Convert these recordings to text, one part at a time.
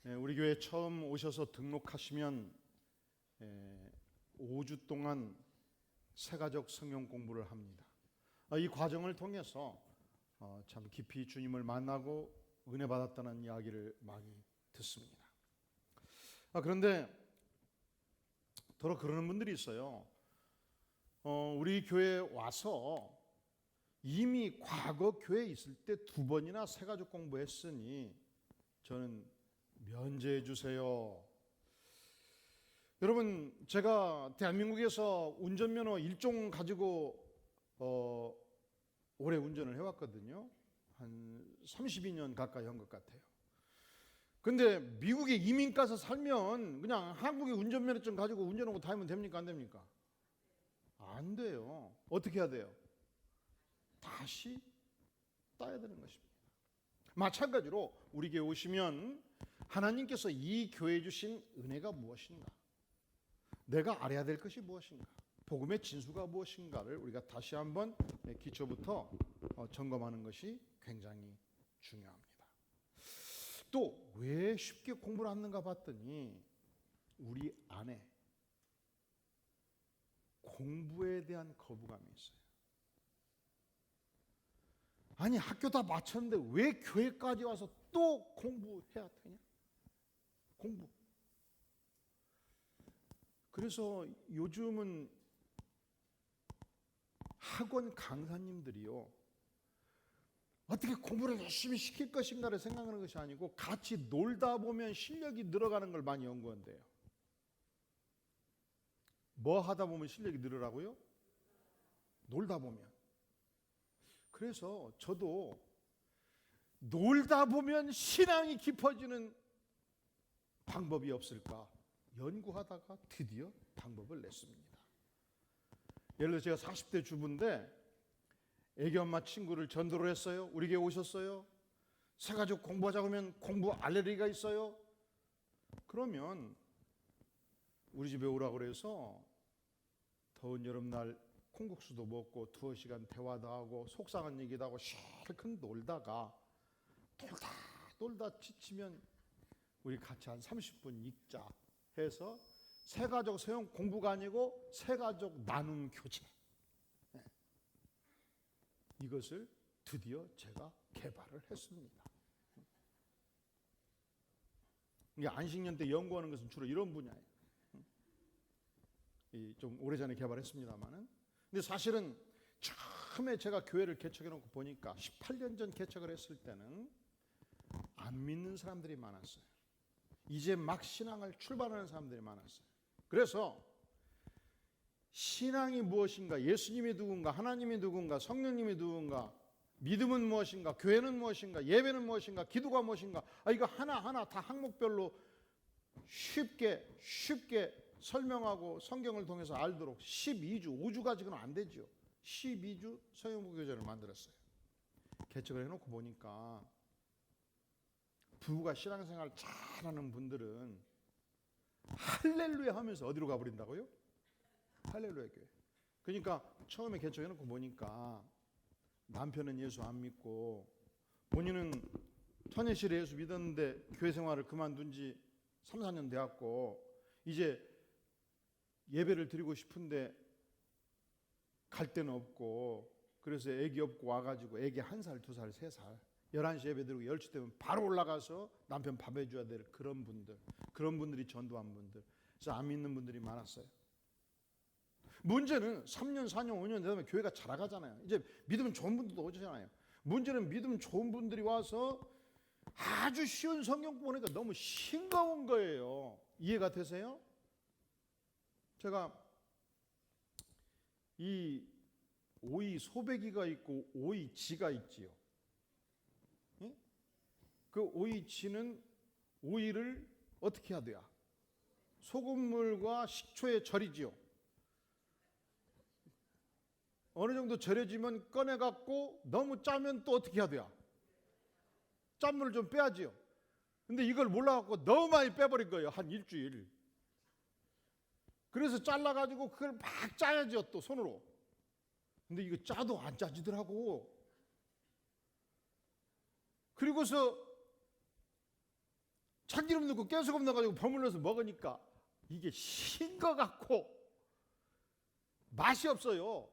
우리 교회 처음 오셔서 등록하시면 5주 동안 새가족 성경 공부를 합니다. 이 과정을 통해서 참 깊이 주님을 만나고 은혜 받았다는 이야기를 많이 듣습니다. 그런데 더러 그러는 분들이 있어요. 우리 교회에 와서 이미 과거 교회에 있을 때 2번이나 새가족 공부했으니 저는 면제해 주세요. 여러분, 제가 대한민국에서 운전면허 1종 가지고 오래 운전을 해왔거든요. 한 32년 가까이 한 것 같아요. 근데 미국에 이민 가서 살면 그냥 한국의 운전면허증 가지고 운전하고 다니면 됩니까? 안 됩니까? 안 돼요. 어떻게 해야 돼요? 다시 따야 되는 것입니다. 마찬가지로 우리 교회 오시면 하나님께서 이 교회에 주신 은혜가 무엇인가, 내가 알아야 될 것이 무엇인가, 복음의 진수가 무엇인가를 우리가 다시 한번 기초부터 점검하는 것이 굉장히 중요합니다. 또 왜 쉽게 공부를 하는가 봤더니 우리 안에 공부에 대한 거부감이 있어요. 아니, 학교 다 마쳤는데 왜 교회까지 와서 또 공부해야 되냐? 공부. 그래서 요즘은 학원 강사님들이요, 어떻게 공부를 열심히 시킬 것인가를 생각하는 것이 아니고 같이 놀다 보면 실력이 늘어가는 걸 많이 연구한대요. 뭐 하다 보면 실력이 늘으라고요? 놀다 보면. 그래서 저도 놀다 보면 신앙이 깊어지는 방법이 없을까 연구하다가 드디어 방법을 냈습니다. 예를 들어 제가 40대 주부인데 애기 엄마 친구를 전도를 했어요. 우리 교회 오셨어요. 새가족 공부하자고 하면 공부 알레르기가 있어요. 그러면 우리 집에 오라고 그래서 더운 여름날 콩국수도 먹고 2시간 대화도 하고 속상한 얘기도 하고 실컷 놀다가 놀다 지치면 우리 같이 한 30분 읽자 해서 새가족 소형 공부가 아니고 새가족 나눔 교재, 이것을 드디어 제가 개발을 했습니다. 이게 안식년 때 연구하는 것은 주로 이런 분야예요. 좀 오래전에 개발했습니다만은, 근데 사실은 처음에 제가 교회를 개척해 놓고 보니까 18년 전 개척을 했을 때는 안 믿는 사람들이 많았어요. 이제 막 신앙을 출발하는 사람들이 많았어요. 그래서 신앙이 무엇인가, 예수님이 누군가, 하나님이 누군가, 성령님이 누군가, 믿음은 무엇인가, 교회는 무엇인가, 예배는 무엇인가, 기도가 무엇인가, 이거 하나하나 다 항목별로 쉽게 설명하고 성경을 통해서 알도록 12주, 5주 가지고는 안 되죠. 12주 서영부 교재를 만들었어요. 개척을 해놓고 보니까 부부가 신앙생활 잘하는 분들은 할렐루야 하면서 어디로 가버린다고요? 할렐루야 교회. 그러니까 처음에 개척해놓고 보니까 남편은 예수 안 믿고 본인은 천일실에 예수 믿었는데 교회 생활을 그만둔 지 3, 4년 되었고 이제 예배를 드리고 싶은데 갈 데는 없고, 그래서 애기 없고 와가지고 애기 1살, 2살, 3살 11시 예배 드리고 10시 되면 바로 올라가서 남편 밥 해줘야 될 그런 분들이 전도한 분들. 그래서 안 믿는 분들이 많았어요. 문제는 3년, 4년, 5년 되면 교회가 자라가잖아요. 이제 믿음 좋은 분들도 오잖아요. 문제는 믿음 좋은 분들이 와서 아주 쉬운 성경 보니까 너무 싱거운 거예요. 이해가 되세요? 제가 이 오이 소배기가 있고 오이지가 있지요. 그 오이지는 오이를 어떻게 해야 돼요? 소금물과 식초에 절이지요. 어느 정도 절여지면 꺼내갖고 너무 짜면 또 어떻게 해야 돼요? 짠물을 좀 빼야지요. 근데 이걸 몰라갖고 너무 많이 빼버린 거예요. 한 일주일. 그래서 잘라가지고 그걸 막 짜야죠, 또 손으로. 근데 이거 짜도 안 짜지더라고. 그리고서 참기름 넣고 깨소금 넣어가지고 버물러서 먹으니까 이게 신 것 같고 맛이 없어요.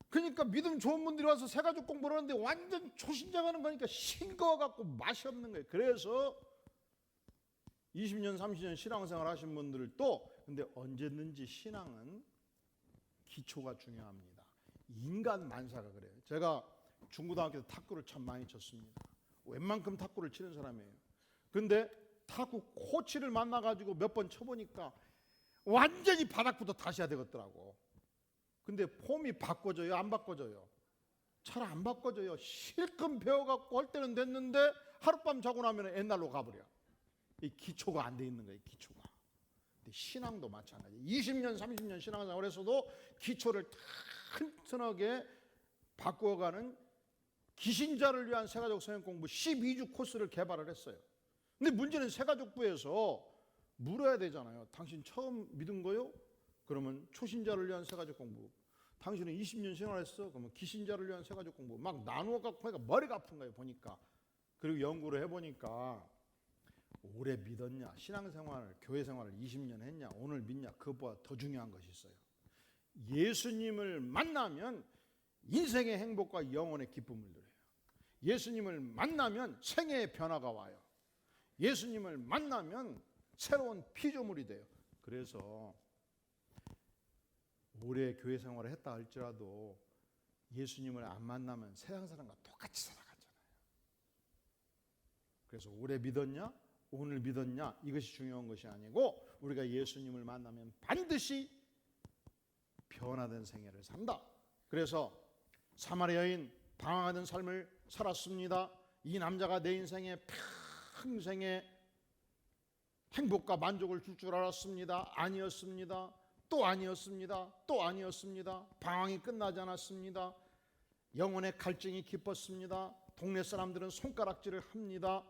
그러니까 믿음 좋은 분들이 와서 새가족 공부를 하는데 완전 초신자가 하는 거니까 신 것 같고 맛이 없는 거예요. 그래서 20년 30년 신앙생활 하신 분들도 근데 언제든지 신앙은 기초가 중요합니다. 인간 만사가 그래요. 제가 중고등학교 때 탁구를 참 많이 쳤습니다. 웬만큼 탁구를 치는 사람이에요. 근데 탁구 코치를 만나가지고 몇 번 쳐보니까 완전히 바닥부터 다시 해야 되겠더라고. 근데 폼이 바꿔져요? 안 바꿔져요? 잘 안 바꿔져요. 실컷 배워갖고 할 때는 됐는데 하룻밤 자고 나면 옛날로 가버려. 이 기초가 안 돼 있는 거예요. 기초가. 근데 신앙도 마찬가지. 20년 30년 신앙생활에서도 기초를 튼튼하게 바꾸어가는 기신자를 위한 새가족 성경 공부 12주 코스를 개발을 했어요. 근데 문제는 새가족부에서 물어야 되잖아요. 당신 처음 믿은 거요? 그러면 초신자를 위한 새가족 공부. 당신은 20년 생활했어? 그러면 기신자를 위한 새가족 공부. 막 나누어 갖고 하니까 머리가 아픈 거예요. 보니까. 그리고 연구를 해보니까 오래 믿었냐, 신앙생활, 교회생활을 20년 했냐, 오늘 믿냐, 그것보다 더 중요한 것이 있어요. 예수님을 만나면 인생의 행복과 영혼의 기쁨을 누려요. 예수님을 만나면 생애의 변화가 와요. 예수님을 만나면 새로운 피조물이 돼요. 그래서 오래 교회 생활을 했다 할지라도 예수님을 안 만나면 세상 사람과 똑같이 살아가잖아요. 그래서 오래 믿었냐, 오늘 믿었냐, 이것이 중요한 것이 아니고 우리가 예수님을 만나면 반드시 변화된 생애를 산다. 그래서 사마리아 여인 방황하던 삶을 살았습니다. 이 남자가 내 인생에 평생의 행복과 만족을 줄 줄 알았습니다. 아니었습니다. 또 아니었습니다. 또 아니었습니다. 방황이 끝나지 않았습니다. 영혼의 갈증이 깊었습니다. 동네 사람들은 손가락질을 합니다.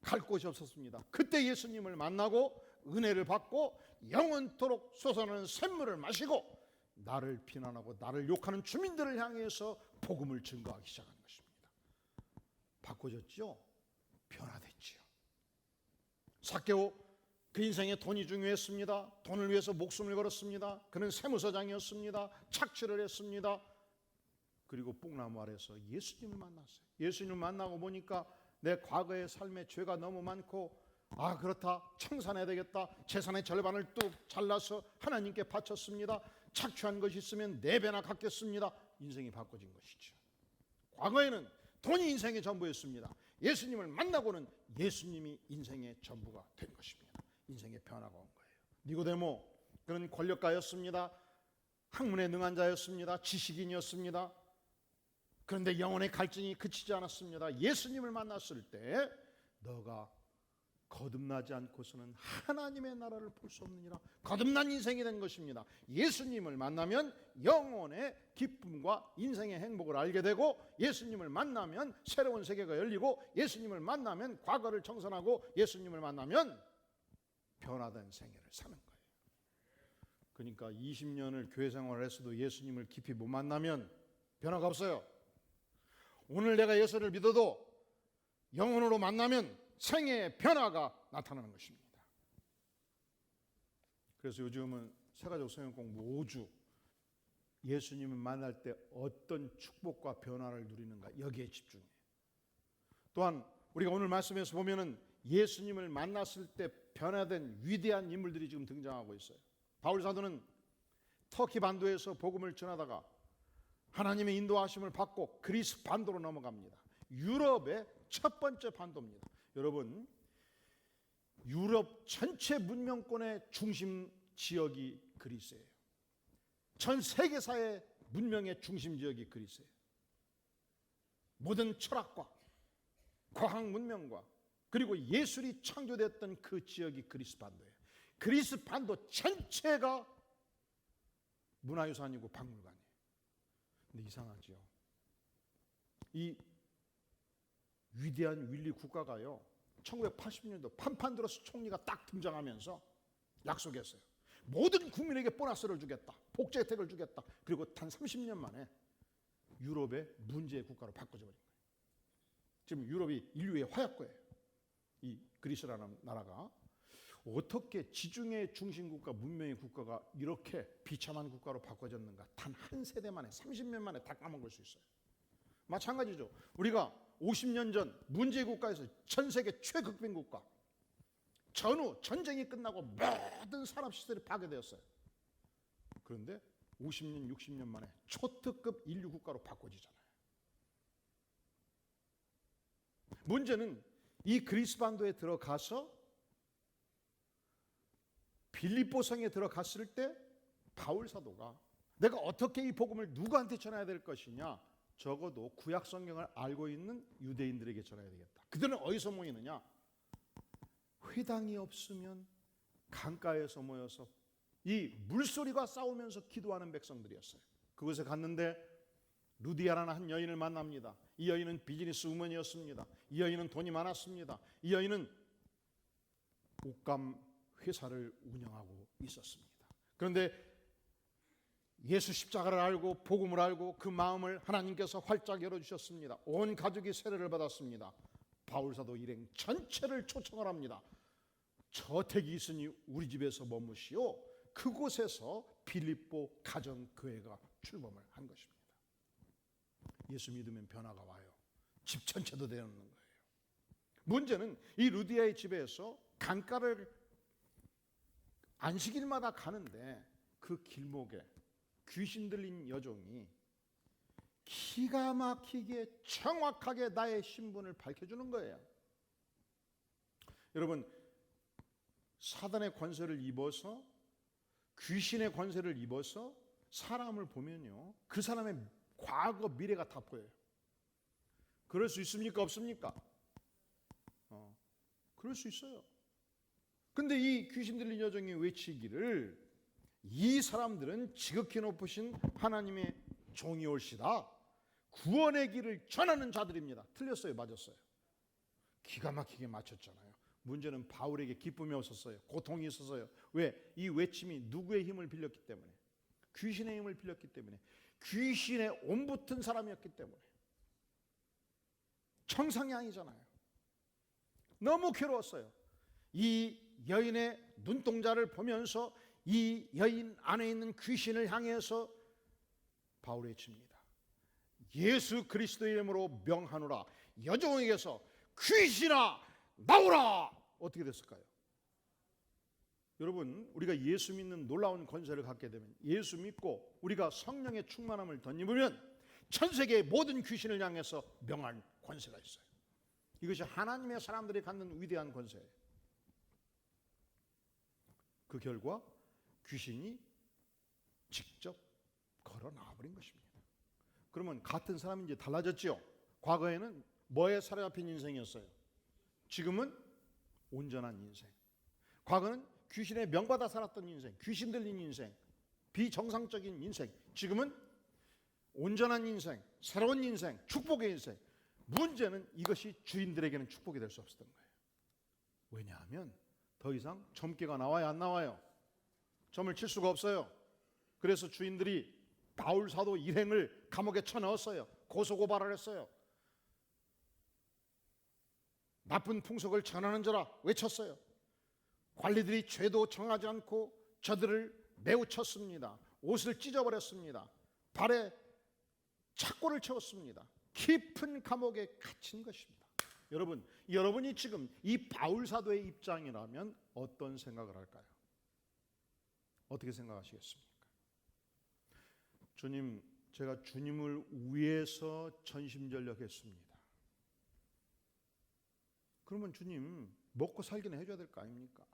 갈 곳이 없었습니다. 그때 예수님을 만나고 은혜를 받고 영원토록 솟아나는 샘물을 마시고 나를 비난하고 나를 욕하는 주민들을 향해서 복음을 증거하기 시작한 것입니다. 바꿔졌죠? 변화됐지요. 삭개오, 그 인생에 돈이 중요했습니다. 돈을 위해서 목숨을 걸었습니다. 그는 세무서장이었습니다. 착취를 했습니다. 그리고 뽕나무 아래서 예수님을 만났어요. 예수님을 만나고 보니까 내 과거의 삶에 죄가 너무 많고 그렇다, 청산해야 되겠다. 재산의 절반을 뚝 잘라서 하나님께 바쳤습니다. 착취한 것이 있으면 4배나 갚겠습니다. 인생이 바꿔진 것이죠. 과거에는 돈이 인생의 전부였습니다. 예수님을 만나고는 예수님이 인생의 전부가 된 것입니다. 인생의 변화가 온 거예요. 니고데모, 그는 권력가였습니다. 학문에 능한 자였습니다. 지식인이었습니다. 그런데 영혼의 갈증이 그치지 않았습니다. 예수님을 만났을 때 너가 거듭나지 않고서는 하나님의 나라를 볼 수 없느니라. 거듭난 인생이 된 것입니다. 예수님을 만나면 영혼의 기쁨과 인생의 행복을 알게 되고, 예수님을 만나면 새로운 세계가 열리고, 예수님을 만나면 과거를 청산하고, 예수님을 만나면 변화된 생애를 사는 거예요. 그러니까 20년을 교회 생활을 했어도 예수님을 깊이 못 만나면 변화가 없어요. 오늘 내가 예수를 믿어도 영혼으로 만나면 생애의 변화가 나타나는 것입니다. 그래서 요즘은 새가족 성경 공부 5주, 예수님을 만날 때 어떤 축복과 변화를 누리는가, 여기에 집중해요. 또한 우리가 오늘 말씀에서 보면은 예수님을 만났을 때 변화된 위대한 인물들이 지금 등장하고 있어요. 바울 사도는 터키 반도에서 복음을 전하다가 하나님의 인도하심을 받고 그리스 반도로 넘어갑니다. 유럽의 첫 번째 반도입니다. 여러분, 유럽 전체 문명권의 중심 지역이 그리스예요. 전 세계사의 문명의 중심 지역이 그리스예요. 모든 철학과 과학 문명과 그리고 예술이 창조됐던 그 지역이 그리스 반도예요. 그리스 반도 전체가 문화유산이고 박물관이에요. 근데 이상하죠. 이 위대한 윌리 국가가요, 1980년도 판판드로스 총리가 딱 등장하면서 약속했어요. 모든 국민에게 보너스를 주겠다, 복지 혜택을 주겠다. 그리고 단 30년 만에 유럽의 문제의 국가로 바꿔져 버린 거예요. 지금 유럽이 인류의 화약고예요. 이 그리스라는 나라가 어떻게 지중해 중심국가 문명의 국가가 이렇게 비참한 국가로 바꿔졌는가. 단 한 세대 만에 30년 만에 다 까먹을 수 있어요. 마찬가지죠. 우리가 50년 전 문제 국가에서 전 세계 최극빈 국가, 전후 전쟁이 끝나고 모든 산업시설이 파괴되었어요. 그런데 50년 60년 만에 초특급 인류 국가로 바꿔지잖아요. 문제는 이 그리스 반도에 들어가서 빌립보 성에 들어갔을 때 바울 사도가 내가 어떻게 이 복음을 누구한테 전해야 될 것이냐. 적어도 구약 성경을 알고 있는 유대인들에게 전해야 되겠다. 그들은 어디서 모이느냐. 회당이 없으면 강가에서 모여서 이 물소리가 싸우면서 기도하는 백성들이었어요. 그곳에 갔는데 루디아라는 한 여인을 만납니다. 이 여인은 비즈니스 우먼이었습니다. 이 여인은 돈이 많았습니다. 이 여인은 옷감 회사를 운영하고 있었습니다. 그런데 예수 십자가를 알고 복음을 알고 그 마음을 하나님께서 활짝 열어주셨습니다. 온 가족이 세례를 받았습니다. 바울사도 일행 전체를 초청을 합니다. 저택이 있으니 우리 집에서 머무시오. 그곳에서 빌립보 가정교회가 출범을 한 것입니다. 예수 믿으면 변화가 와요. 집 전체도 되는 거예요. 문제는 이 루디아의 집에서 강가를 안식일마다 가는데 그 길목에 귀신 들린 여종이 기가 막히게 정확하게 나의 신분을 밝혀주는 거예요. 여러분, 사단의 권세를 입어서 귀신의 권세를 입어서 사람을 보면요, 그 사람의 과거 미래가 다 보여요. 그럴 수 있습니까? 없습니까? 그럴 수 있어요. 근데 이 귀신 들린 여종이 외치기를 이 사람들은 지극히 높으신 하나님의 종이 올시다. 구원의 길을 전하는 자들입니다. 틀렸어요? 맞았어요? 기가 막히게 맞췄잖아요. 문제는 바울에게 기쁨이 없었어요. 고통이 있었어요. 왜? 이 외침이 누구의 힘을 빌렸기 때문에, 귀신의 힘을 빌렸기 때문에, 귀신에 온붙은 사람이었기 때문에. 청상이 아니잖아요. 너무 괴로웠어요. 이 여인의 눈동자를 보면서 이 여인 안에 있는 귀신을 향해서 바울이 외칩니다. 예수 그리스도의 이름으로 명하노라. 여종에게서 귀신아 나오라. 어떻게 됐을까요? 여러분, 우리가 예수 믿는 놀라운 권세를 갖게 되면, 예수 믿고 우리가 성령의 충만함을 덧입으면 전 세계의 모든 귀신을 향해서 명할 권세가 있어요. 이것이 하나님의 사람들이 갖는 위대한 권세예요. 그 결과 귀신이 직접 걸어 나와버린 것입니다. 그러면 같은 사람인지 달라졌죠? 과거에는 뭐에 사로잡힌 인생이었어요? 지금은 온전한 인생. 과거는 귀신에 명받아 살았던 인생, 귀신 들린 인생, 비정상적인 인생. 지금은 온전한 인생, 새로운 인생, 축복의 인생. 문제는 이것이 주인들에게는 축복이 될 수 없었던 거예요. 왜냐하면 더 이상 점괘가 나와요, 안 나와요? 점을 칠 수가 없어요. 그래서 주인들이 바울 사도 일행을 감옥에 쳐넣었어요. 고소고발을 했어요. 나쁜 풍속을 전하는 자라 외쳤어요. 관리들이 죄도 정하지 않고 저들을 매우 쳤습니다. 옷을 찢어버렸습니다. 발에 착고를 채웠습니다. 깊은 감옥에 갇힌 것입니다. 여러분, 여러분이 지금 이 바울 사도의 입장이라면 어떤 생각을 할까요? 어떻게 생각하시겠습니까? 주님, 제가 주님을 위해서 전심전력했습니다. 그러면 주님, 먹고 살기는 해줘야 될 거 아닙니까?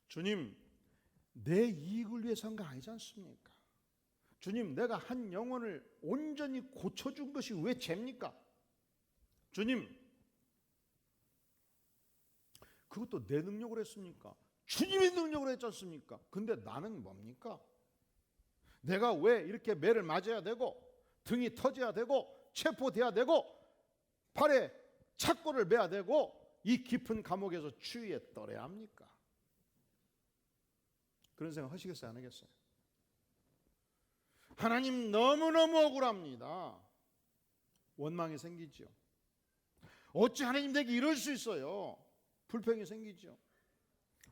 주님, 내 이익을 위해서 한 거 아니지 않습니까? 주님, 내가 한 영혼을 온전히 고쳐준 것이 왜 죄입니까? 주님, 그것도 내 능력으로 했습니까? 주님의 능력으로 했지 않습니까? 근데 나는 뭡니까? 내가 왜 이렇게 매를 맞아야 되고, 등이 터져야 되고, 체포돼야 되고, 발에 착고를 매야 되고, 이 깊은 감옥에서 추위에 떨어야 합니까? 그런 생각 하시겠어요? 안 하겠어요? 하나님, 너무너무 억울합니다. 원망이 생기죠. 어찌 하나님 내게 이럴 수 있어요? 불평이 생기죠.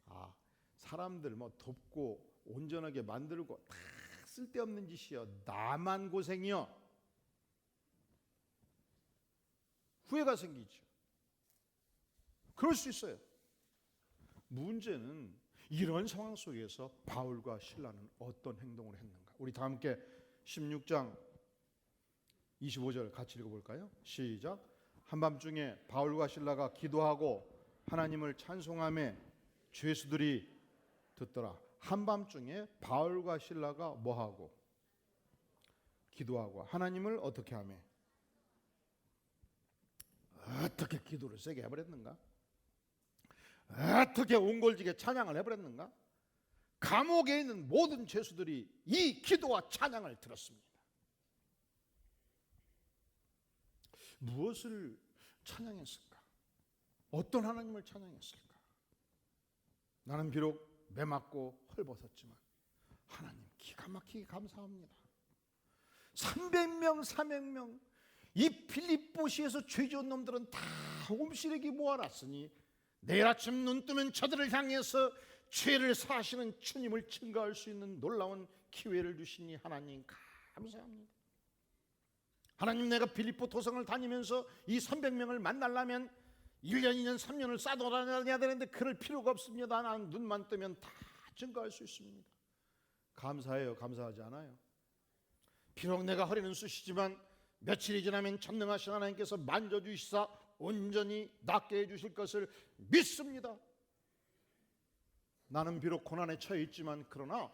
아, 사람들 뭐 돕고 온전하게 만들고 다 쓸데없는 짓이여. 나만 고생이여. 후회가 생기죠. 그럴 수 있어요. 문제는 이런 상황 속에서 바울과 실라는 어떤 행동을 했는가. 우리 다 함께 16장 25절 같이 읽어볼까요? 시작. 한밤중에 바울과 실라가 기도하고 하나님을 찬송하며 죄수들이 듣더라. 한밤중에 바울과 실라가 뭐하고? 기도하고 하나님을 어떻게 하며? 어떻게 기도를 세게 해버렸는가? 어떻게 옹골지게 찬양을 해버렸는가? 감옥에 있는 모든 죄수들이 이 기도와 찬양을 들었습니다. 무엇을 찬양했을까? 어떤 하나님을 찬양했을까? 나는 비록 매맞고 헐벗었지만 하나님 기가 막히게 감사합니다. 300명 400명 이 빌립보시에서 죄 지은 놈들은 다 홈시래기 모아놨으니 내일 아침 눈 뜨면 저들을 향해서 죄를 사하시는 주님을 증거할 수 있는 놀라운 기회를 주시니 하나님 감사합니다. 하나님, 내가 빌립보 도성을 다니면서 이 300명을 만나려면 1년 2년 3년을 싸돌아다녀야 되는데 그럴 필요가 없습니다. 나는 눈만 뜨면 다 증거할 수 있습니다. 감사해요? 감사하지 않아요? 비록 내가 허리는 쑤시지만 며칠이 지나면 전능하신 하나님께서 만져주시사 온전히 낫게 해주실 것을 믿습니다. 나는 비록 고난에 처해 있지만 그러나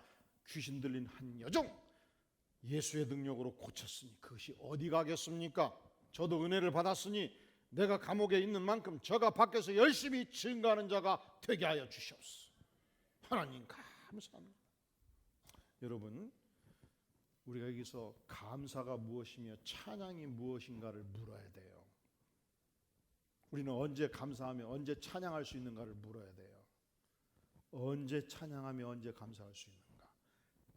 귀신 들린 한 여종 예수의 능력으로 고쳤으니 그것이 어디 가겠습니까? 저도 은혜를 받았으니 내가 감옥에 있는 만큼 저가 밖에서 열심히 증거하는 자가 되게 하여 주시옵소서. 하나님 감사합니다. 여러분, 우리가 여기서 감사가 무엇이며 찬양이 무엇인가를 물어야 돼요. 우리는 언제 감사하며 언제 찬양할 수 있는가를 물어야 돼요. 언제 찬양하며 언제 감사할 수 있는가?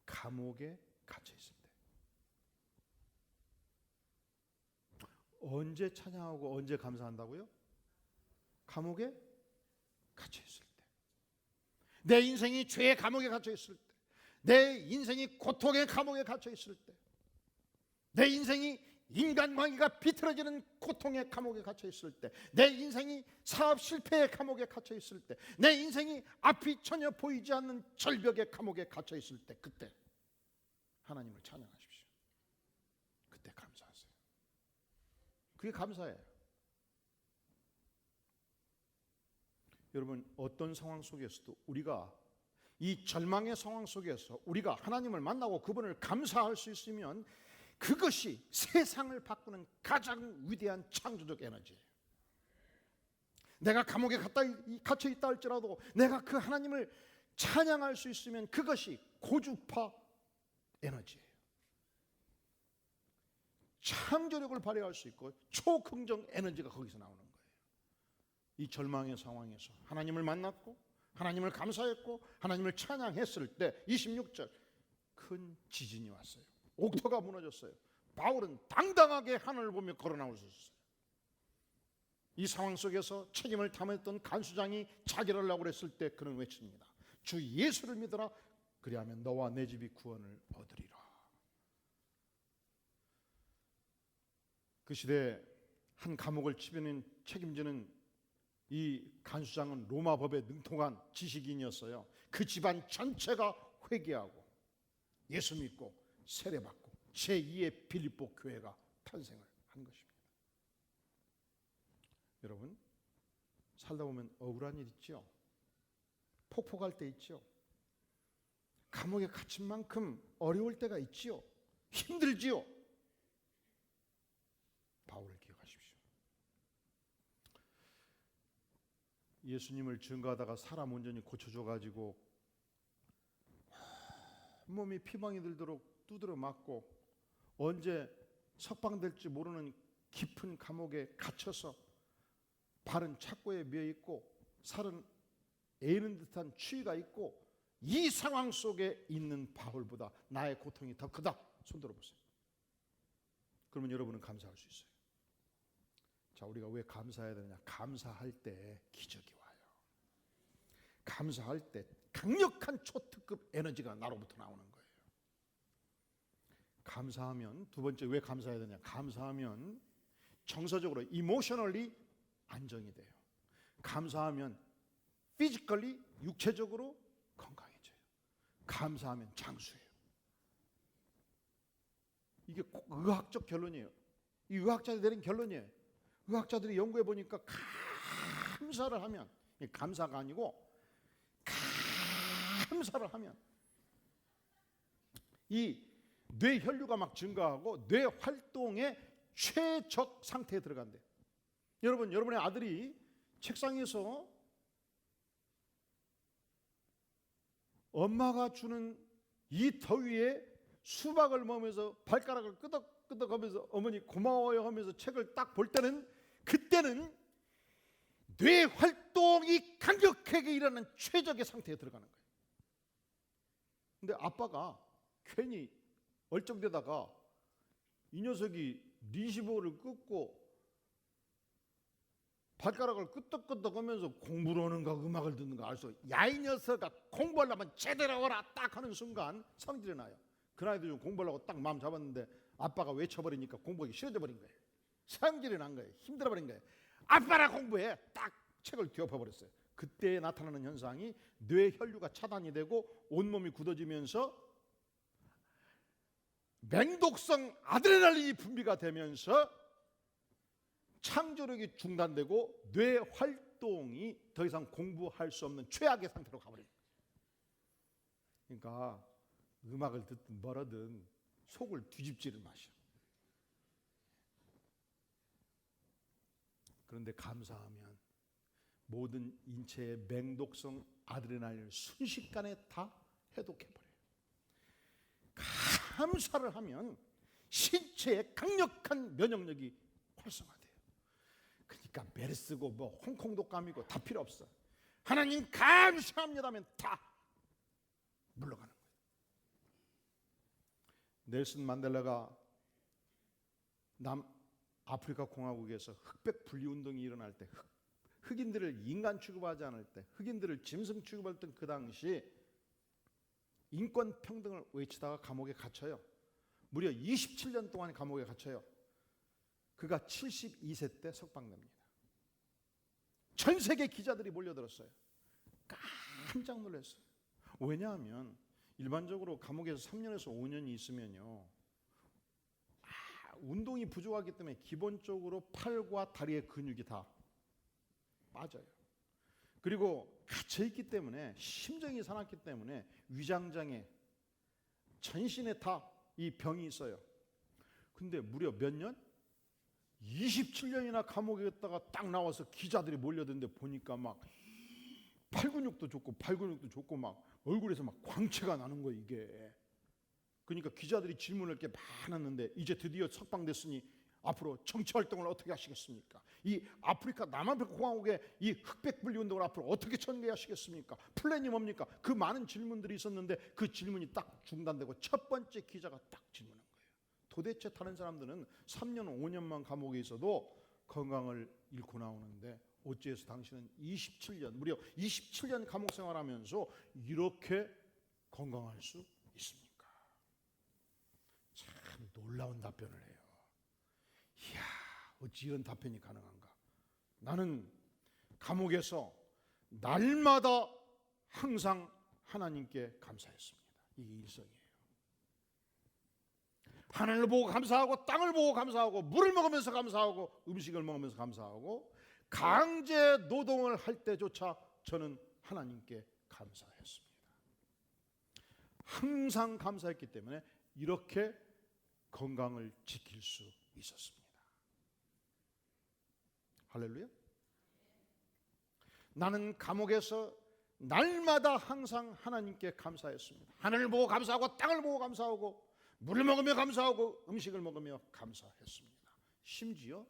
감옥에 갇혀 있을 때. 언제 찬양하고 언제 감사한다고요? 감옥에 갇혀 있을 때. 내 인생이 죄의 감옥에 갇혀 있을 때, 내 인생이 고통의 감옥에 갇혀 있을 때, 내 인생이 인간관계가 비틀어지는 고통의 감옥에 갇혀 있을 때, 내 인생이 사업 실패의 감옥에 갇혀 있을 때, 내 인생이 앞이 전혀 보이지 않는 절벽의 감옥에 갇혀 있을 때, 그때 하나님을 찬양하십시오. 그때 감사하세요. 그게 감사예요. 여러분, 어떤 상황 속에서도 우리가 이 절망의 상황 속에서 우리가 하나님을 만나고 그분을 감사할 수 있으면 그것이 세상을 바꾸는 가장 위대한 창조적 에너지예요. 내가 감옥에 갇혀 있다 할지라도 내가 그 하나님을 찬양할 수 있으면 그것이 고주파 에너지예요. 창조력을 발휘할 수 있고 초긍정 에너지가 거기서 나오는 거예요. 이 절망의 상황에서 하나님을 만났고 하나님을 감사했고 하나님을 찬양했을 때 26절 큰 지진이 왔어요. 옥토가 무너졌어요. 바울은 당당하게 하늘을 보며 걸어 나올 수 있었어요. 이 상황 속에서 책임을 담았던 간수장이 자결을 하려고 했을 때 그는 외칩니다. 주 예수를 믿어라. 그리하면 너와 내 집이 구원을 얻으리라. 그 시대에 한 감옥을 책임지는 이 간수장은 로마 법에 능통한 지식인이었어요. 그 집안 전체가 회개하고 예수 믿고 세례받고 제2의 빌립보 교회가 탄생을 한 것입니다. 여러분, 살다 보면 억울한 일 있죠. 폭포갈 때 있죠. 감옥에 갇힌 만큼 어려울 때가 있지요. 힘들지요. 바울을 기억하십시오. 예수님을 증거하다가 사람 온전히 고쳐줘가지고 몸이 피멍이 들도록 두드려 맞고 언제 석방될지 모르는 깊은 감옥에 갇혀서 발은 착고에 매여있고 살은 애는 듯한 추위가 있고 이 상황 속에 있는 바울보다 나의 고통이 더 크다. 손 들어보세요. 그러면 여러분은 감사할 수 있어요. 자, 우리가 왜 감사해야 되느냐? 감사할 때 기적이 와요. 감사할 때 강력한 초특급 에너지가 나로부터 나오는 거예요. 감사하면, 두 번째 왜 감사해야 되냐? 감사하면 정서적으로 emotionally 안정이 돼요. 감사하면 physically 육체적으로 건강해져요. 감사하면 장수해요. 이게 꼭 의학적 결론이에요. 이 의학자들이 내린 결론이에요. 의학자들이 연구해 보니까 감사를 하면, 감사가 아니고 감사를 하면 이 뇌 혈류가 막 증가하고 뇌 활동의 최적 상태에 들어간대요. 여러분의 아들이 책상에서 엄마가 주는 이 더위에 수박을 먹으면서 발가락을 끄덕끄덕하면서 어머니 고마워요 하면서 책을 딱 볼 때는, 그때는 뇌 활동이 강력하게 일어나는 최적의 상태에 들어가는 거예요. 근데 아빠가 괜히 얼쩡대다가 이 녀석이 리시버를 끄고 발가락을 끄덕끄덕하면서 공부를 하는가 음악을 듣는가 알 수 없어요. 야, 이 녀석아, 공부하려면 제대로 하라 딱 하는 순간 성질이 나요. 그 나이도 좀 공부하려고 딱 마음 잡았는데 아빠가 외쳐버리니까 공부하기 싫어져 버린 거예요. 성질이 난 거예요. 힘들어 버린 거예요. 아빠라 공부해! 딱 책을 뒤엎어버렸어요. 그때 나타나는 현상이 뇌 혈류가 차단이 되고 온몸이 굳어지면서 맹독성 아드레날린이 분비가 되면서 창조력이 중단되고 뇌 활동이 더 이상 공부할 수 없는 최악의 상태로 가버립니다. 그러니까 음악을 듣든 뭐라든 속을 뒤집지를 마셔. 그런데 감사하면 모든 인체의 맹독성 아드레날린을 순식간에 다 해독해버려요. 감사를 하면 신체의 강력한 면역력이 활성화돼요. 그러니까 메르스고 뭐 홍콩 독감이고 다 필요 없어. 하나님 감사합니다 하면 다 물러가는 거예요. 넬슨 만델라가 남아프리카 공화국에서 흑백 분리 운동이 일어날 때, 흑인들을 인간 취급하지 않을 때, 흑인들을 짐승 취급했던 그 당시 인권 평등을 외치다가 감옥에 갇혀요. 무려 27년 동안 감옥에 갇혀요. 그가 72세 때 석방됩니다. 전 세계 기자들이 몰려들었어요. 깜짝 놀랐어요. 왜냐하면 일반적으로 감옥에서 3년에서 5년이 있으면요, 운동이 부족하기 때문에 기본적으로 팔과 다리의 근육이 다 빠져요. 그리고 갇혀있기 때문에, 심정이 사납기 때문에 위장장애, 전신에 다 이 병이 있어요. 근데 무려 몇 년? 27년이나 감옥에 있다가 딱 나와서 기자들이 몰려드는데 보니까 막 팔 근육도 좋고 막 얼굴에서 막 광채가 나는 거예요, 이게. 그러니까 기자들이 질문할 게 많았는데, 이제 드디어 석방됐으니 앞으로 정치 활동을 어떻게 하시겠습니까? 이 아프리카, 남아프리카 공화국의 이 흑백 분리 운동을 앞으로 어떻게 전개하시겠습니까? 플랜이 뭡니까? 그 많은 질문들이 있었는데 그 질문이 딱 중단되고 첫 번째 기자가 딱 질문한 거예요. 도대체 다른 사람들은 3년, 5년만 감옥에 있어도 건강을 잃고 나오는데 어째서 당신은 27년, 무려 27년 감옥 생활하면서 이렇게 건강할 수 있습니까? 참 놀라운 답변을 해요. 이야, 어찌 이런 답변이 가능한가? 나는 감옥에서 날마다 항상 하나님께 감사했습니다. 이게 일성이에요. 하늘을 보고 감사하고, 땅을 보고 감사하고, 물을 먹으면서 감사하고, 음식을 먹으면서 감사하고, 강제 노동을 할 때조차 저는 하나님께 감사했습니다. 항상 감사했기 때문에 이렇게 건강을 지킬 수 있었습니다. 할렐루야. 나는 감옥에서 날마다 항상 하나님께 감사했습니다. 하늘을 보고 감사하고, 땅을 보고 감사하고, 물을 먹으며 감사하고, 음식을 먹으며 감사했습니다. 심지어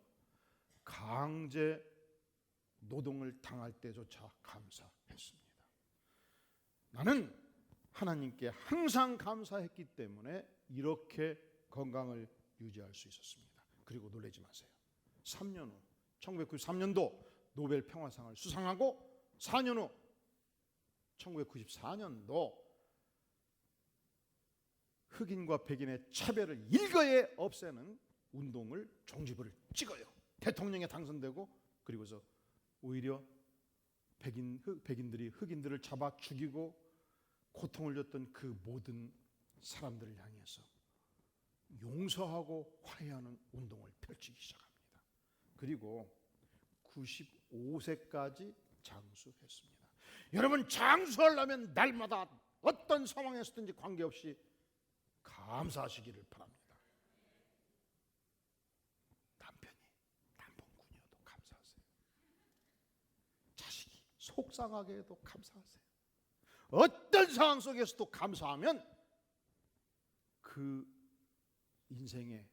강제 노동을 당할 때조차 감사했습니다. 나는 하나님께 항상 감사했기 때문에 이렇게 건강을 유지할 수 있었습니다. 그리고 놀라지 마세요. 3년 후 1993년도 노벨 평화상을 수상하고 4년 후 1994년도 흑인과 백인의 차별을 일거에 없애는 운동을 종지부를 찍어요. 대통령에 당선되고, 그리고서 오히려 백인들이 흑인들을 잡아 죽이고 고통을 줬던 그 모든 사람들을 향해서 용서하고 화해하는 운동을 펼치기 시작합니다. 그리고 95세까지 장수했습니다. 여러분, 장수하려면 날마다 어떤 상황에서든지 관계없이 감사하시기를 바랍니다. 남편이 남편군이어도 감사하세요. 자식이 속상하게 해도 감사하세요. 어떤 상황 속에서도 감사하면 그 인생에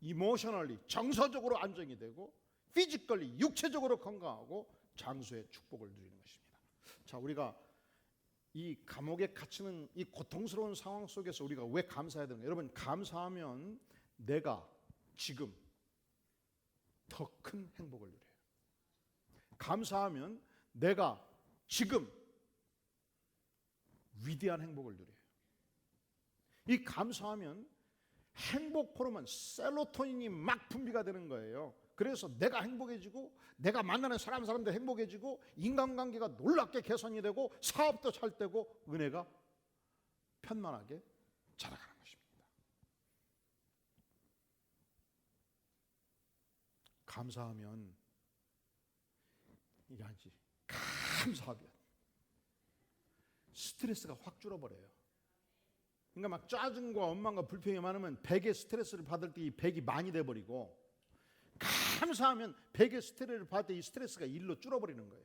이모셔널리 정서적으로 안정이 되고 피지컬리 육체적으로 건강하고 장수의 축복을 누리는 것입니다. 자, 우리가 이 감옥에 갇히는 이 고통스러운 상황 속에서 우리가 왜 감사해야 되는가? 여러분, 감사하면 내가 지금 더 큰 행복을 누려요. 감사하면 내가 지금 위대한 행복을 누려요. 이 감사하면 행복 호르몬 세로토닌이 막 분비가 되는 거예요. 그래서 내가 행복해지고, 내가 만나는 사람들 행복해지고, 인간관계가 놀랍게 개선이 되고, 사업도 잘 되고, 은혜가 편만하게 자라가는 것입니다. 감사하면 이게 아니지, 감사하면 스트레스가 확 줄어버려요. 그러니까 막 짜증과 원망과 불평이 많으면 백의 스트레스를 받을 때 이 백이 많이 돼버리고, 감사하면 백의 스트레스를 받을 때 이 스트레스가 일로 줄어버리는 거예요.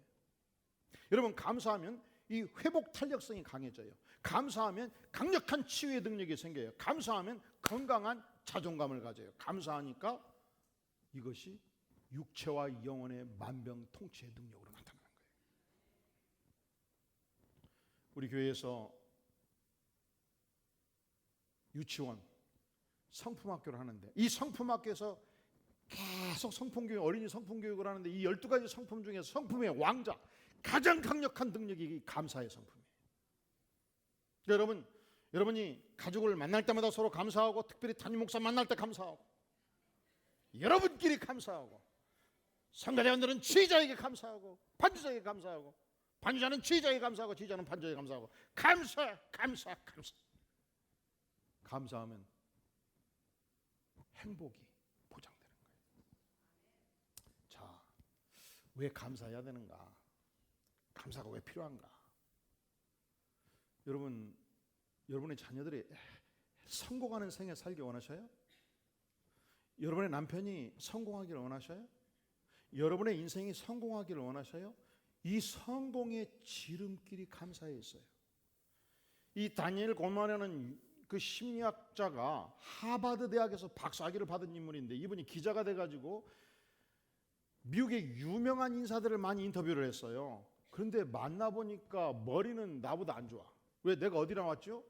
여러분, 감사하면 이 회복 탄력성이 강해져요. 감사하면 강력한 치유의 능력이 생겨요. 감사하면 건강한 자존감을 가져요. 감사하니까 이것이 육체와 영혼의 만병통치의 능력으로 나타나는 거예요. 우리 교회에서 유치원, 성품학교를 하는데, 이 성품학교에서 계속 성품교육, 어린이 성품교육을 하는데, 이 12가지 성품 중에서 성품의 왕자, 가장 강력한 능력이 감사의 성품이에요. 그러니까 여러분이 가족을 만날 때마다 서로 감사하고, 특별히 담임 목사 만날 때 감사하고, 여러분끼리 감사하고, 성가대원들은 지휘자에게 감사하고, 반주자에게 감사하고, 반주자는 지휘자에게 감사하고, 지휘자는 반주자에게 감사하고, 감사. 감사하면 행복이 보장되는 거예요. 자, 왜 감사해야 되는가? 감사가 왜 필요한가? 여러분의 자녀들이 성공하는 생애 살기 원하셔요? 여러분의 남편이 성공하기를 원하셔요? 여러분의 인생이 성공하기를 원하셔요? 이 성공의 지름길이 감사에 있어요. 이 다니엘 고만이라는 그 심리학자가 하버드 대학에서 박사학위를 받은 인물인데, 이분이 기자가 돼가지고 미국의 유명한 인사들을 많이 인터뷰를 했어요. 그런데 만나보니까 머리는 나보다 안 좋아. 왜? 내가 어디 나왔죠?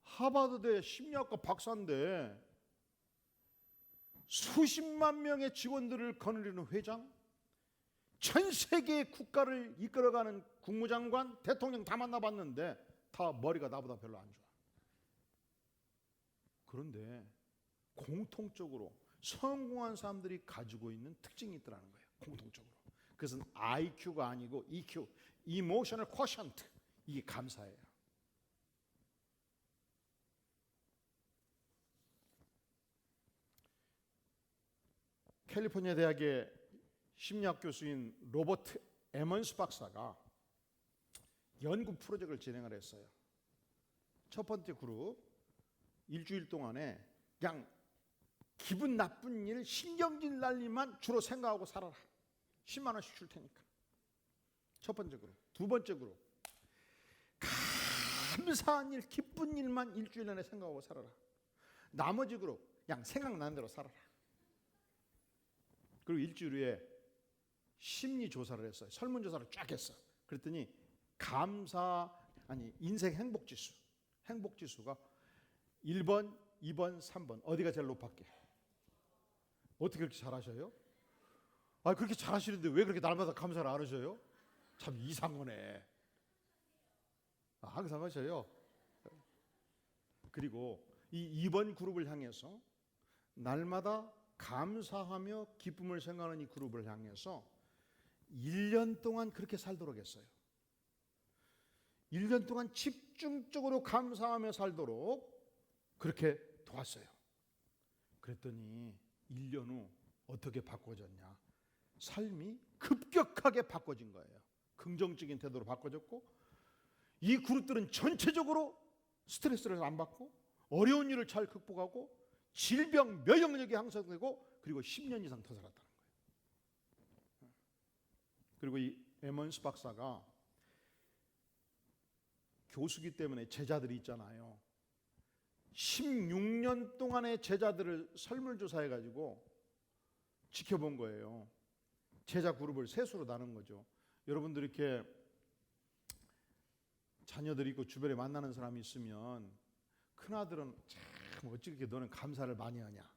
하버드대 심리학과 박사인데 수십만 명의 직원들을 거느리는 회장, 전 세계의 국가를 이끌어가는 국무장관, 대통령 다 만나봤는데 다 머리가 나보다 별로 안 좋아. 그런데 공통적으로 성공한 사람들이 가지고 있는 특징이 있더라는 거예요. 공통적으로. 그것은 IQ가 아니고 EQ, Emotional Quotient. 이게 감사예요. 캘리포니아 대학의 심리학 교수인 로버트 에먼스 박사가 연구 프로젝트를 진행을 했어요. 첫 번째 그룹, 일주일 동안에 그냥 기분 나쁜 일, 신경질 날 일만 주로 생각하고 살아라. 10만 원씩 줄 테니까. 첫 번째 그룹. 두 번째 그룹, 감사한 일, 기쁜 일만 일주일 내내 생각하고 살아라. 나머지 그룹, 그냥 생각나는 대로 살아라. 그리고 일주일 후에 심리 조사를 했어요. 설문조사를 쫙 했어. 그랬더니 인생 행복지수가 1번, 2번, 3번 어디가 제일 높았게? 어떻게 그렇게 잘하셔요? 그렇게 잘하시는데 왜 그렇게 날마다 감사를 안 하셔요? 참 이상하네. 항상 하셔요. 그리고 이 2번 그룹을 향해서 날마다 감사하며 기쁨을 생각하는 이 그룹을 향해서 1년 동안 그렇게 살도록 했어요. 1년 동안 집중적으로 감사하며 살도록 그렇게 도왔어요. 그랬더니 1년 후 어떻게 바꿔졌냐? 삶이 급격하게 바꿔진 거예요. 긍정적인 태도로 바꿔졌고, 이 그룹들은 전체적으로 스트레스를 안 받고 어려운 일을 잘 극복하고 질병 면역력이 향상되고, 그리고 10년 이상 더 살았다는 거예요. 그리고 이 에먼스 박사가 교수기 때문에 제자들이 있잖아요. 16년 동안의 제자들을 설문조사해 가지고 지켜본 거예요. 제자 그룹을 셋으로 나눈 거죠. 여러분들 이렇게 자녀들이 있고 주변에 만나는 사람이 있으면, 큰아들은 참 어찌 그렇게 너는 감사를 많이 하냐,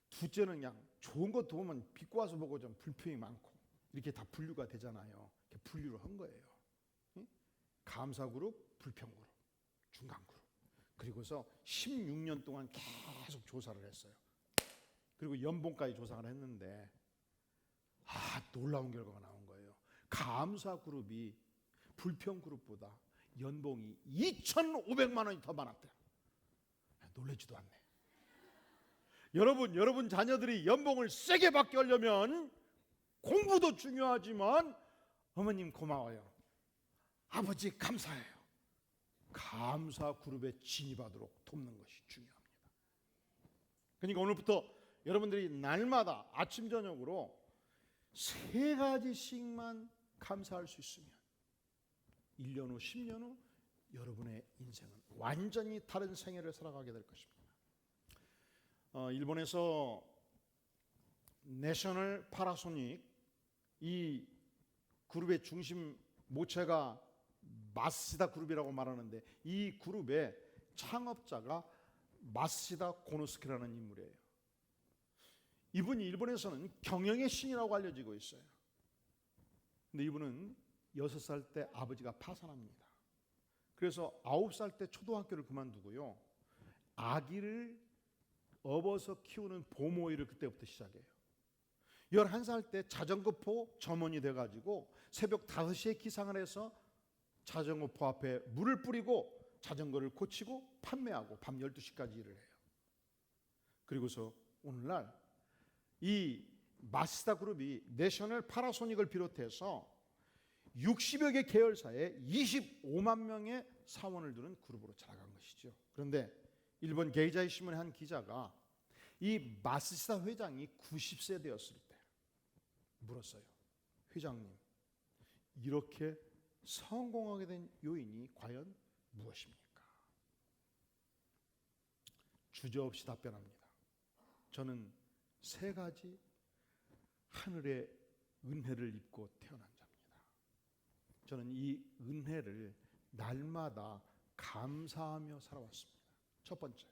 둘째는 그냥 좋은 것 보면 비꼬 와서 보고 좀 불평이 많고, 이렇게 다 분류가 되잖아요. 이렇게 분류를 한 거예요. 감사 그룹, 불평 그룹, 중간 그룹. 그리고서 16년 동안 계속 조사를 했어요. 그리고 연봉까지 조사를 했는데, 놀라운 결과가 나온 거예요. 감사 그룹이 불평 그룹보다 연봉이 2,500만 원이 더 많았대요. 놀라지도 않네. 여러분 자녀들이 연봉을 세게 받게 하려면 공부도 중요하지만, 어머님 고마워요, 아버지 감사해요, 감사 그룹에 진입하도록 돕는 것이 중요합니다. 그러니까 오늘부터 여러분들이 날마다 아침 저녁으로 3가지씩만 감사할 수 있으면 1년 후 10년 후 여러분의 인생은 완전히 다른 생애를 살아가게 될 것입니다. 일본에서 내셔널 파라소닉, 이 그룹의 중심 모체가 마시다 그룹이라고 말하는데, 이 그룹의 창업자가 마시다 고노스케라는 인물이에요. 이분이 일본에서는 경영의 신이라고 알려지고 있어요. 근데 이분은 6살 때 아버지가 파산합니다. 그래서 9살 때 초등학교를 그만두고요, 아기를 업어서 키우는 보모일을 그때부터 시작해요. 11살 때 자전거포 점원이 돼가지고 새벽 5시에 기상을 해서 자전거포 앞에 물을 뿌리고 자전거를 고치고 판매하고 밤 12시까지 일을 해요. 그리고서 오늘날 이 마시다 그룹이 내셔널 파라소닉을 비롯해서 60여 개 계열사에 25만 명의 사원을 두는 그룹으로 자라간 것이죠. 그런데 일본 게이자이 신문의 한 기자가 이 마시다 회장이 90세 되었을 때 물었어요. 회장님, 이렇게 성공하게 된 요인이 과연 무엇입니까? 주저없이 답변합니다. 저는 3가지 하늘의 은혜를 입고 태어난 자입니다. 저는 이 은혜를 날마다 감사하며 살아왔습니다. 첫 번째,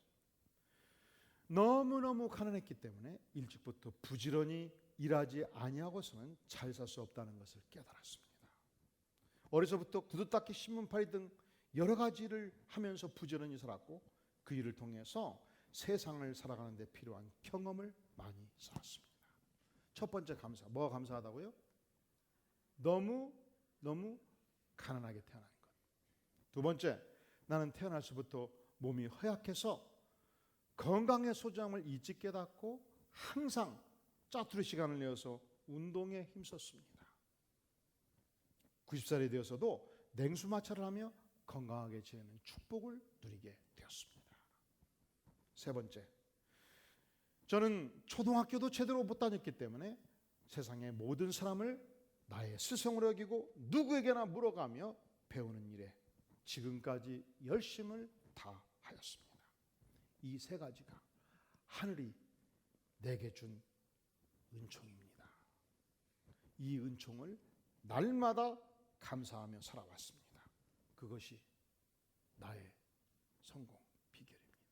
너무너무 가난했기 때문에 일찍부터 부지런히 일하지 아니하고서는 잘 살 수 없다는 것을 깨달았습니다. 어려서부터 구두 닦기, 신문팔이 등 여러 가지를 하면서 부지런히 살았고, 그 일을 통해서 세상을 살아가는 데 필요한 경험을 많이 쌓았습니다. 첫 번째 감사, 뭐가 감사하다고요? 너무 가난하게 태어난 것. 두 번째, 나는 태어날서부터 몸이 허약해서 건강의 소중함을 일찍 깨닫고 항상 짜투리 시간을 내어서 운동에 힘썼습니다. 90살이 되어서도 냉수 마찰을 하며 건강하게 지내는 축복을 누리게 되었습니다. 세 번째, 저는 초등학교도 제대로 못 다녔기 때문에 세상의 모든 사람을 나의 스승으로 여기고 누구에게나 물어가며 배우는 일에 지금까지 열심을 다하였습니다. 이 3가지가 하늘이 내게 준 은총입니다. 이 은총을 날마다 감사하며 살아왔습니다. 그것이 나의 성공 비결입니다.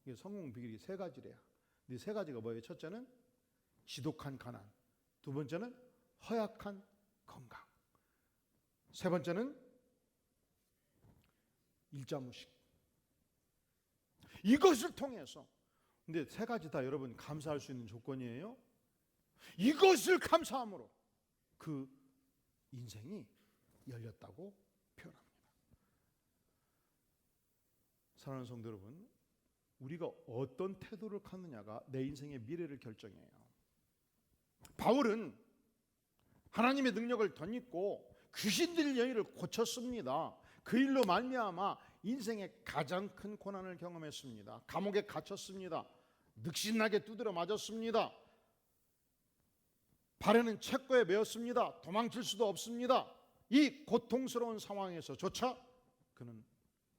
이게 성공 비결이 3가지래요. 이 3가지가 뭐예요? 첫째는 지독한 가난, 두 번째는 허약한 건강, 세 번째는 일자무식. 이것을 통해서, 근데 세 가지 다 여러분 감사할 수 있는 조건이에요. 이것을 감사함으로 그 인생이 열렸다고 표현합니다. 사랑하는 성도 여러분, 우리가 어떤 태도를 갖느냐가 내 인생의 미래를 결정해요. 바울은 하나님의 능력을 덧입고 귀신들 영역을 고쳤습니다. 그 일로 말미암아 인생의 가장 큰 고난을 경험했습니다. 감옥에 갇혔습니다. 늑신나게 두드려 맞았습니다. 발에는 책거에 매었습니다. 도망칠 수도 없습니다. 이 고통스러운 상황에서조차 그는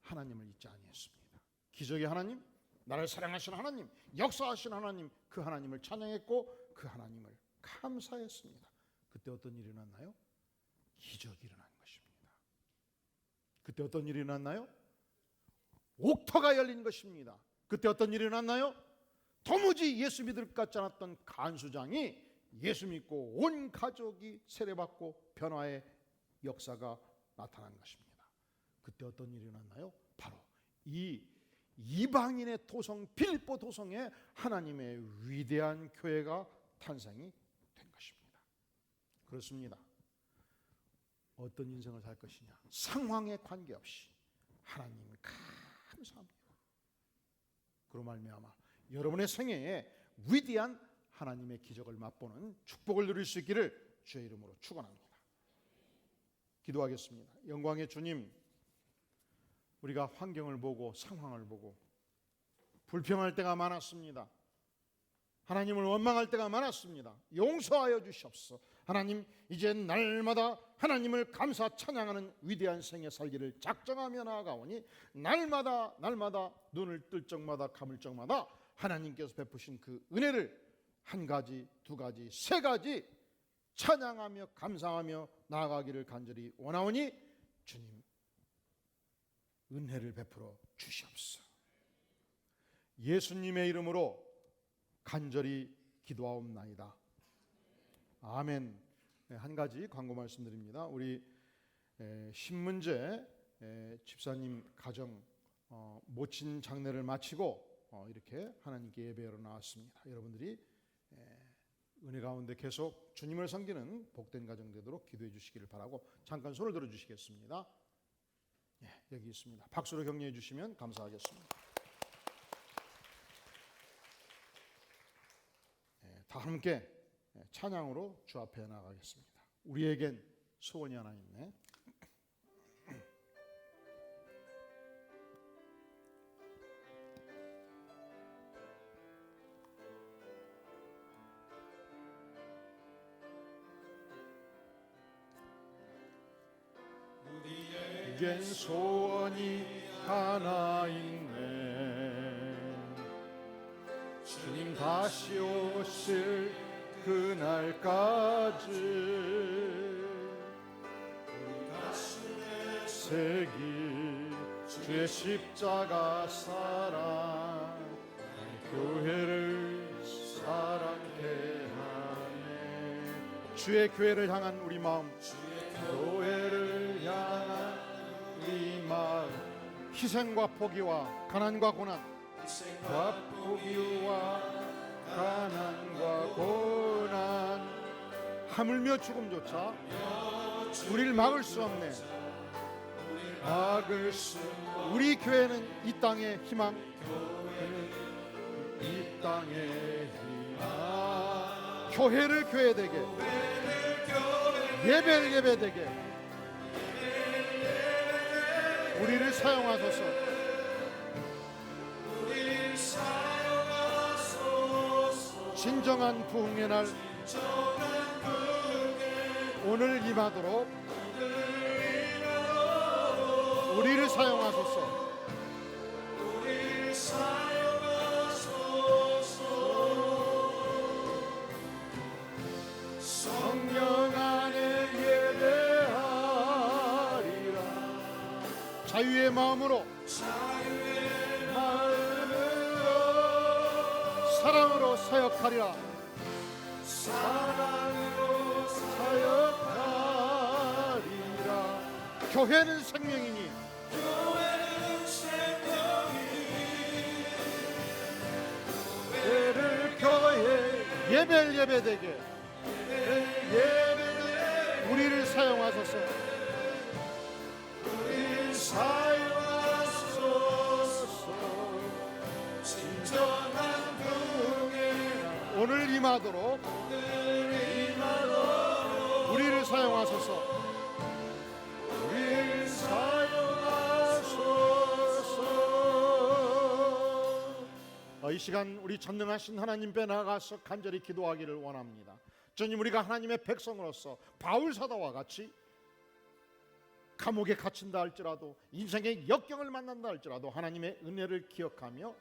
하나님을 잊지 아니했습니다. 기적의 하나님, 나를 사랑하시는 하나님, 역사하시는 하나님, 그 하나님을 찬양했고 그 하나님을 감사했습니다. 그때 어떤 일이 일어났나요? 기적이 일어난 것입니다. 그때 어떤 일이 일어났나요? 옥터가 열린 것입니다. 그때 어떤 일이 일어났나요? 도무지 예수 믿을 것 같지 않았던 간수장이 예수 믿고 온 가족이 세례받고 변화의 역사가 나타난 것입니다. 그때 어떤 일이 일어났나요? 바로 이 이방인의 도성 빌립보 도성에 하나님의 위대한 교회가 탄생이 된 것입니다. 그렇습니다. 어떤 인생을 살 것이냐, 상황에 관계없이 하나님을 감사합니다. 그로 말미암아 여러분의 생애에 위대한 하나님의 기적을 맛보는 축복을 누릴 수 있기를 주의 이름으로 축원합니다. 기도하겠습니다. 영광의 주님, 우리가 환경을 보고 상황을 보고 불평할 때가 많았습니다. 하나님을 원망할 때가 많았습니다. 용서하여 주시옵소서. 하나님, 이제 날마다 하나님을 감사 찬양하는 위대한 생애 살기를 작정하며 나아가오니 날마다 눈을 뜰 적마다 감을 적마다 하나님께서 베푸신 그 은혜를 한 가지, 두 가지, 세 가지 찬양하며 감사하며 나아가기를 간절히 원하오니 주님 은혜를 베풀어 주시옵소서. 예수님의 이름으로 간절히 기도하옵나이다. 아멘. 한 가지 광고 말씀드립니다. 우리 신문제 집사님 가정 모친 장례를 마치고 이렇게 하나님께 예배하러 나왔습니다. 여러분들이 은혜 가운데 계속 주님을 섬기는 복된 가정 되도록 기도해 주시기를 바라고 잠깐 손을 들어 주시겠습니다. 여기 있습니다. 박수로 격려해 주시면 감사하겠습니다. 다 함께 찬양으로 주 앞에 나가겠습니다. 우리에겐 소원이 하나 있네. 우리에겐 소원이 하나 있네. 주님 다시 오실 그날까지 우리 가슴에 새길 주의 십자가 사랑, 교회를 사랑케 하네. 주의 교회를 향한 우리 마음, 교회를 향한 우리 마음, 희생과 포기와 가난과 고난, 희생과 포기와 가난과 고난, 하물며 죽음조차 우리를 막을 수 없네. 우리 교회는 이 땅의 희망, 이 땅의 희망. 교회를 교회되게, 예배를 예배되게 우리를 사용하소서. 진정한 부흥의 날 오늘 임하도록 우리를 사용하소서. 성령 안에 예배하리라. 자유의 마음으로 사랑으로 사역하리라. 사랑으로 사역하리라. 교회는 생명이니 교회를 교회 예배되게 우리를 사용하소서. 우리를 사용하소서. 진정한 교회 오늘 임하도록 우리를 사용하소서. 우리를 사용하소서. 이 시간 우리 전능하신 하나님 앞에 나가서 간절히 기도하기를 원합니다. 주님, 우리가 하나님의 백성으로서 바울 사도와 같이 감옥에 갇힌다 할지라도 인생의 역경을 만난다 할지라도 하나님의 은혜를 기억하며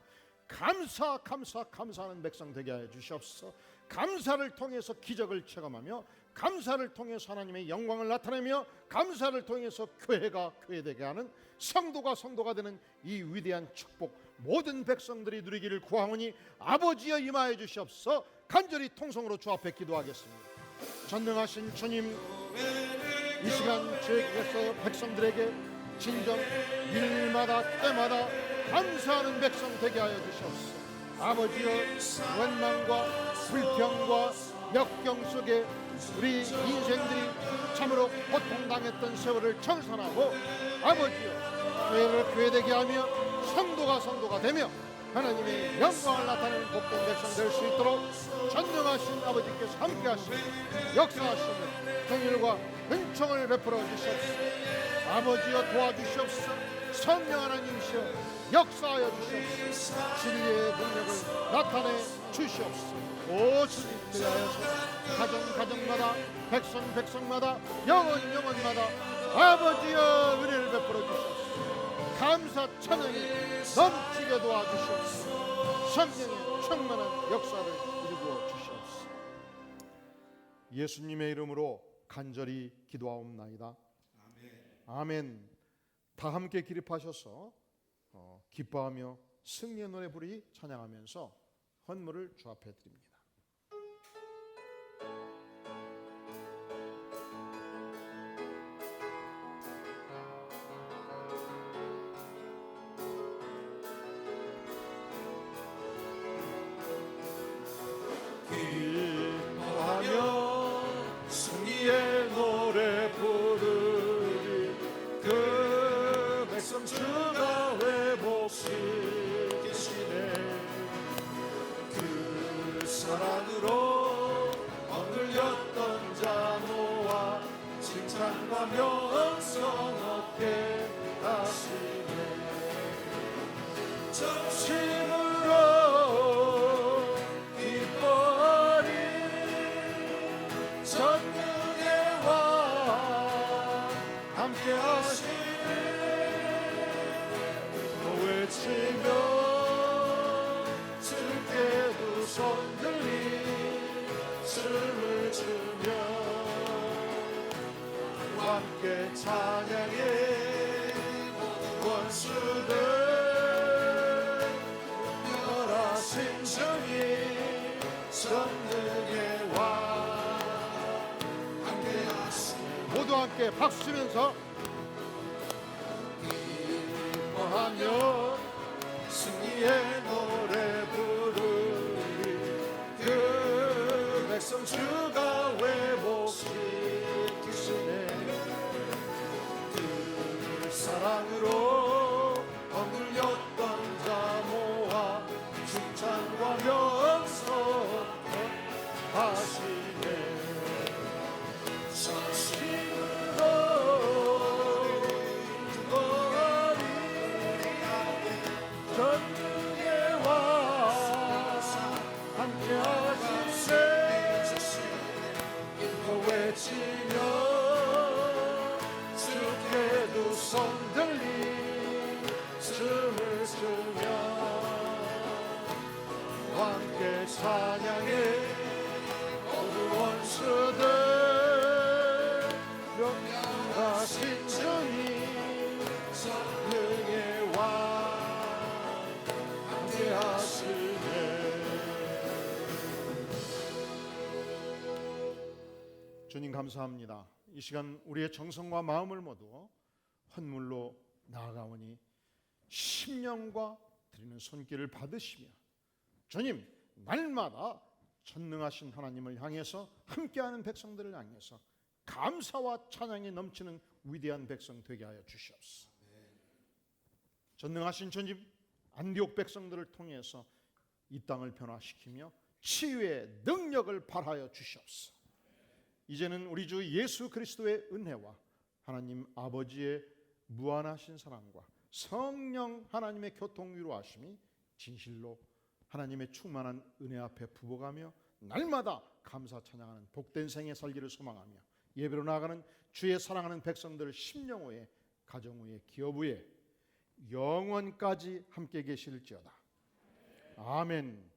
감사하는 백성 되게 하여 주시옵소서. 감사를 통해서 기적을 체험하며 감사를 통해서 하나님의 영광을 나타내며 감사를 통해서 교회가 교회되게 하는 성도가 되는 이 위대한 축복 모든 백성들이 누리기를 구하오니 아버지여 임하여 주시옵소서. 간절히 통성으로 주 앞에 기도하겠습니다. 전능하신 주님, 이 시간 주에게서 백성들에게 진정 일마다 때마다 감사하는 백성 되게 하여 주시옵소서. 아버지여, 원망과 불평과 역경 속에 우리 인생들이 참으로 고통당했던 세월을 청산하고 아버지여, 교회를 교회되게 하며 성도가 되며 하나님의 영광을 나타내는 복된 백성 될 수 있도록 전능하신 아버지께서 함께 하시며 역사하시는 긍휼과 은총을 베풀어 주시옵소서. 아버지여, 도와주시옵소서. 성령 하나님이시여 역사하여 주시옵소서. 진리의 능력을 나타내 주시옵소서. 오 주님, 그리하여서 가정마다 백성마다 영혼마다 아버지여 은혜를 베풀어 주시옵소서. 감사 찬양이 넘치게 도와주시옵소서. 성령의 충만한 역사를 이루어 주시옵소서. 예수님의 이름으로 간절히 기도하옵나이다. 아멘. 다 함께 기립하셔서 기뻐하며 승리의 노래 부르기 찬양하면서 헌물을 주 앞에 드립니다. 기뻐하며 승리의 노래 부르리. 그 백성 주가 회복시키시네. 그 사랑으로 억눌렸던 자 모아 칭찬과 명성 얻게 하시네. 전심으로 전능의 왕 함께 하시네. 외치며 주께 두 손 들리 춤을 추며 함께 찬양해. 원수들 멸하신 주님 전능의 왕 모두 함께 박수 치면서 기뻐하며 승리의 노래 부르리. 그 백성 주가 회복시키시네. 그 사랑으로 억눌렸던 자 모아 칭찬과 명성 하시네. 전능의 왕 함께 하시네. 외치며 주께 두 손 들리 춤을 추며 함께 찬양해. 모두 원수들 명령하신 주님 전능의 왕 함께 하시네. 주님 감사합니다. 이 시간 우리의 정성과 마음을 모두 헌물로 나아가오니 심령과 드리는 손길을 받으시며 주님 날마다 전능하신 하나님을 향해서 함께하는 백성들을 향해서 감사와 찬양이 넘치는 위대한 백성 되게 하여 주시옵소서. 전능하신 주님 안디옥 백성들을 통해서 이 땅을 변화시키며 치유의 능력을 발하여 주시옵소서. 이제는 우리 주 예수 그리스도의 은혜와 하나님 아버지의 무한하신 사랑과 성령 하나님의 교통 위로하심이 진실로 하나님의 충만한 은혜 앞에 부복하며 날마다 감사 찬양하는 복된 생의 살기를 소망하며 예배로 나아가는 주의 사랑하는 백성들 심령 후에 가정 후에 기업 후에 영원까지 함께 계실지어다. 아멘.